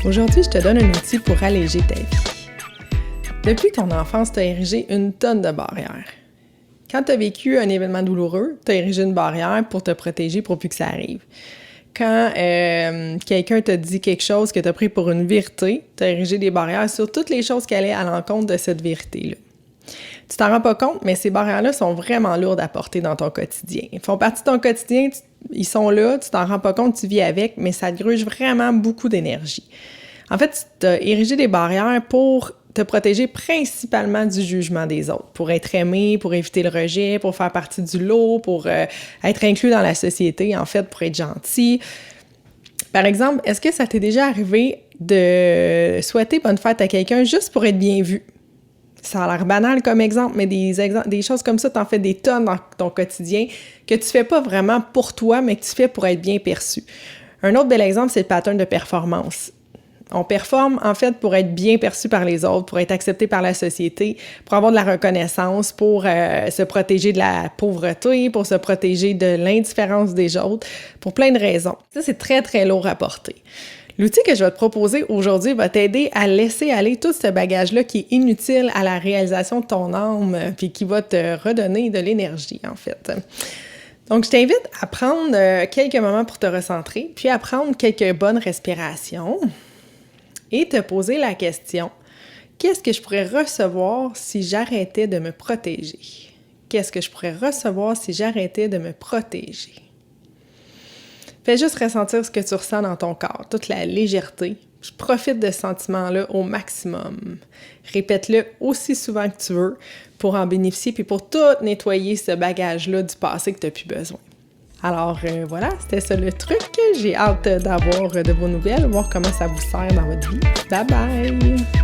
Aujourd'hui, je te donne un outil pour alléger ta vie. Depuis ton enfance, tu as érigé une tonne de barrières. Quand tu as vécu un événement douloureux, tu as érigé une barrière pour te protéger pour plus que ça arrive. Quand quelqu'un t'a dit quelque chose que tu as pris pour une vérité, tu as érigé des barrières sur toutes les choses qui allaient à l'encontre de cette vérité-là. Tu t'en rends pas compte, mais ces barrières-là sont vraiment lourdes à porter dans ton quotidien. Ils font partie de ton quotidien, ils sont là, tu t'en rends pas compte, tu vis avec, mais ça te gruge vraiment beaucoup d'énergie. En fait, tu as érigé des barrières pour te protéger principalement du jugement des autres, pour être aimé, pour éviter le rejet, pour faire partie du lot, pour être inclus dans la société, en fait, pour être gentil. Par exemple, est-ce que ça t'est déjà arrivé de souhaiter bonne fête à quelqu'un juste pour être bien vu? Ça a l'air banal comme exemple, mais des choses comme ça, t'en fais des tonnes dans ton quotidien que tu fais pas vraiment pour toi, mais que tu fais pour être bien perçu. Un autre bel exemple, c'est le pattern de performance. On performe, en fait, pour être bien perçu par les autres, pour être accepté par la société, pour avoir de la reconnaissance, pour se protéger de la pauvreté, pour se protéger de l'indifférence des autres, pour plein de raisons. Ça, c'est très, très lourd à porter. L'outil que je vais te proposer aujourd'hui va t'aider à laisser aller tout ce bagage-là qui est inutile à la réalisation de ton âme, puis qui va te redonner de l'énergie, en fait. Donc, je t'invite à prendre quelques moments pour te recentrer, puis à prendre quelques bonnes respirations et te poser la question, qu'est-ce que je pourrais recevoir si j'arrêtais de me protéger? Qu'est-ce que je pourrais recevoir si j'arrêtais de me protéger? Fais juste ressentir ce que tu ressens dans ton corps, toute la légèreté. Je profite de ce sentiment-là au maximum. Répète-le aussi souvent que tu veux pour en bénéficier puis pour tout nettoyer ce bagage-là du passé que tu n'as plus besoin. Alors voilà, c'était ça le truc. J'ai hâte d'avoir de vos nouvelles, voir comment ça vous sert dans votre vie. Bye bye!